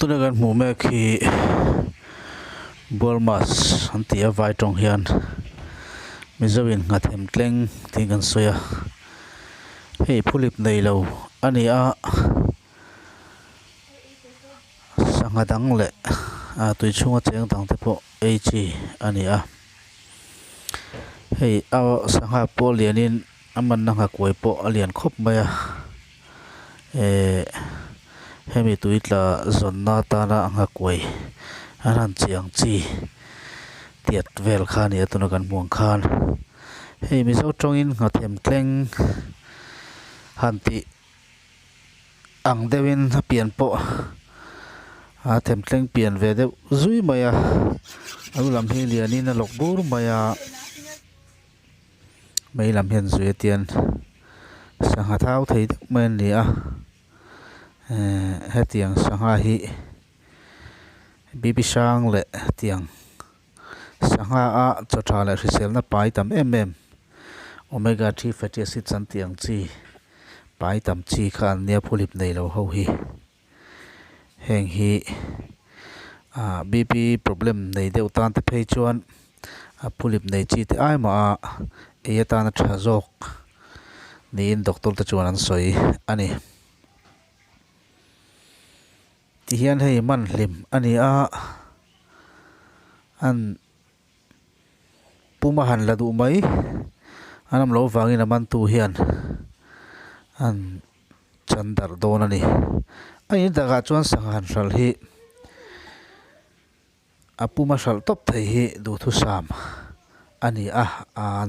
tunagan hmuh khi Boal-mas antia vai trong hian Mizo Ngha-Themtleng tingan soya hei phuhlip neilo ania sangha dang le tui chunga cheng dang te po echi ania hei sangha po lianin aman na nghakuai po alian khop maya hemi tuitla zonna tana nghakuai anan chiang chi tiat vel khan ya tunakan muang khan hei Mizo tongin Ngha-Themtleng hanti ang dewin pian po Ngha-Themtleng pian ve deuh zui maya alulam hi lianin a lokbur maya mai lam hian zui tian sangha thau thei men ni a hetiang sangha hi bibi sang le tiang sangha a chotha le hrisel na pai tam omega 3 fatty acid chan tiang chi pai tam chi khan nia phuhlip neilo ho hi heng hi bp problem nei deuh tan te phei chuan phuhlip nei chi te ai ma e ta na tha jok niin doctor te chuan an soi ani ti hian hei man hlim ani a an puma han la du mai anam lo wangin aman tu hian an chan darh don ani ai daga chuan sangha hralh hi puma hralh top thei hi du thu sam ani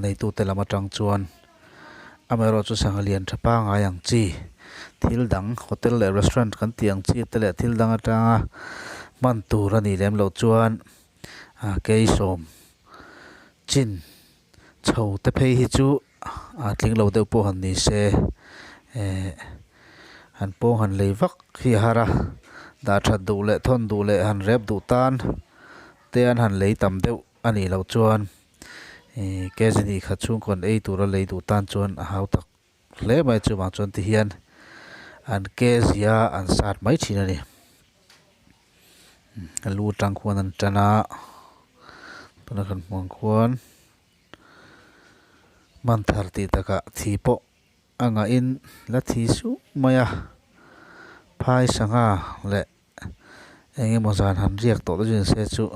nei tu te lama tang chuan amero chu sangha lian thapa nga yang chi thil dang hotel le restaurant kan tiang chi tele thil dang atanga man tur ani lem lo chuan kei som chin chho te phei hi chu tling lo deuh po han ni se han po han leivak hi hara da that du le thon du le han rep du tan te an han lei tam deuh ani lo chuan ke zini kha chung kon ei tura lei du tan chuan hautak hle mai chu ma chuan ti hian an ke zia an sat mai thina ni lu tang khuan an tana tuna kan muang khuan man thar ti taka thi po anga in la thi su maya phai sangha le enge mozan han riak to jin se chu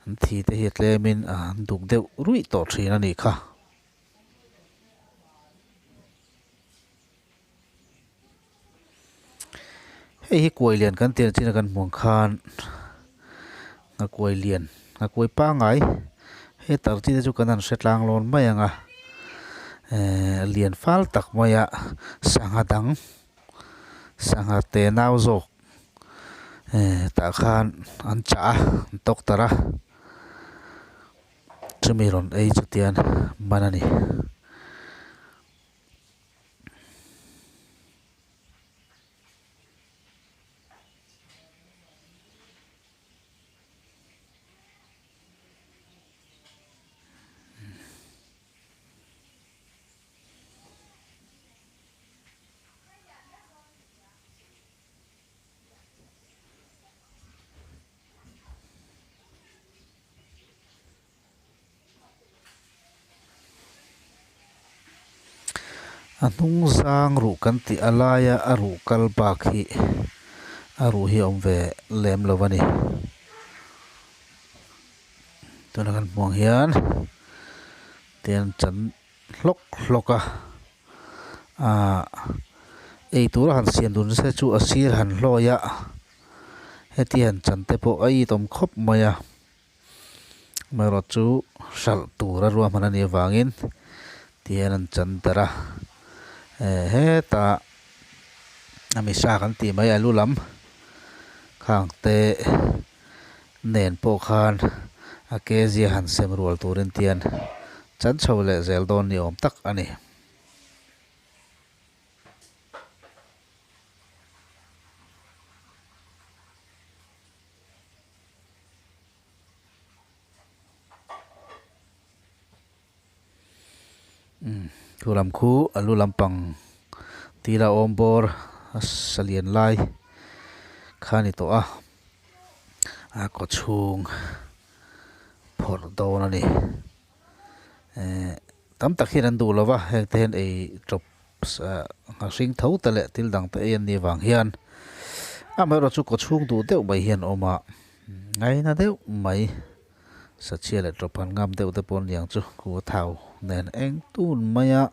an thi te hi tlemin an duk deuh rui to thina ni kha hei hi kuailen kan tian china kan muang khan nghakuai lian nghakuai pa ngai he tar chi chu kan an hretlang lon mai anga lian fal tak maya sangha dang sangha te nau zok ta khan an cha tok tara chumiron ei chutian manani hnungzâng ru kan ti alaya ru kal bak hi ru hi om ve lem lovani tuna kan muang hian tian chan hlok ei tur han sian dun se chu asir han hloya hetian chan te po ai tom khop maya mero chu hralh tura ruam hanani wangin tian an chan tara ta ami sa kan ti mai alulam khang te nen po khan ke zia han sem rual turin tian chan chho le zel don ni om tak ani thulam khu alu lampang tira ombor salian lai khani to a ko chung phor do na ni tam takhin an du lova hek ten ei drop hring thau ta le til dang ta en ni wang hian amero chu ko chung du deuh mai hian oma ngai na deuh mai sa chia le drop an ngam deuh te pon liang chu ku thau nen eng tun maya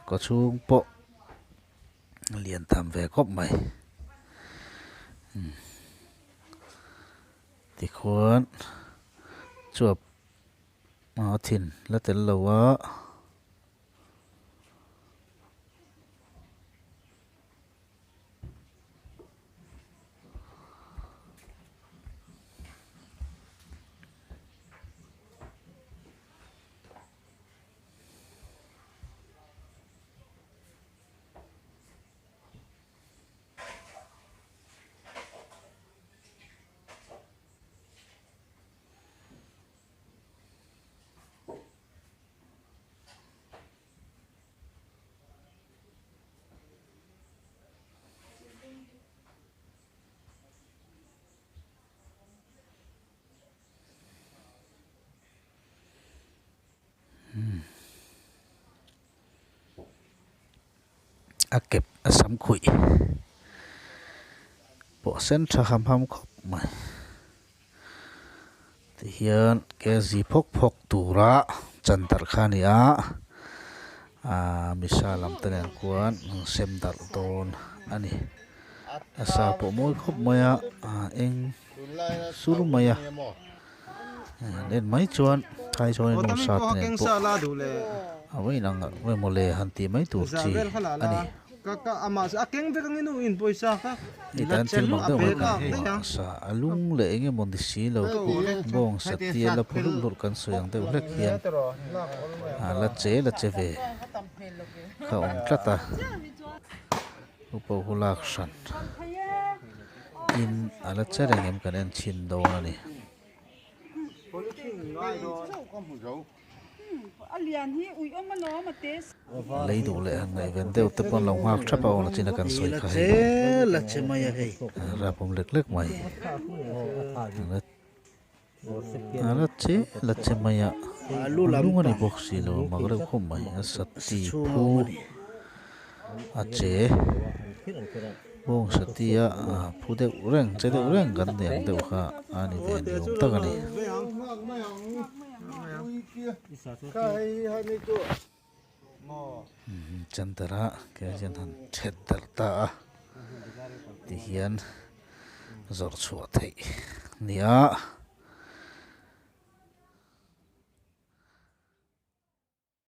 ko chung po lian tham ve khop mai ti khon chuap ṭhin la tel lo wa a kep a sam khui po sen tha ham khop mai ti hian ke zi phok tura chan dar khani a misa lam ten kuan sem dar don ani asa po moi khop maya eng sur maya nen mai chuan kai chuan no sa ten po awai nang we mole han ti mai tur chi ani ka ama sa keng ve kang inu in poisa ka itan til mang deuh mai sa alung le enge mon di si lo bong sa tia la phuluk lur kan soyang deuh hlek hian la che ve ka om tlata upo hulak san in ala chereng em kan en chin do ani lấy đủ lệ hàng ngày vẫn đều tập con lòng hoa chấp vào là trên là cần soi khai là chế mày hay ra bông lực mày là chế mày ạ lúc này bốc xì lo mà cái đó không mày sắt tì phu chế bông sắt tì phu đều reng chế đều reng gần đèn đều khá anh về điều tất cả này chân tara cái chân hắn chết ta thì hiền rồi chua thei nia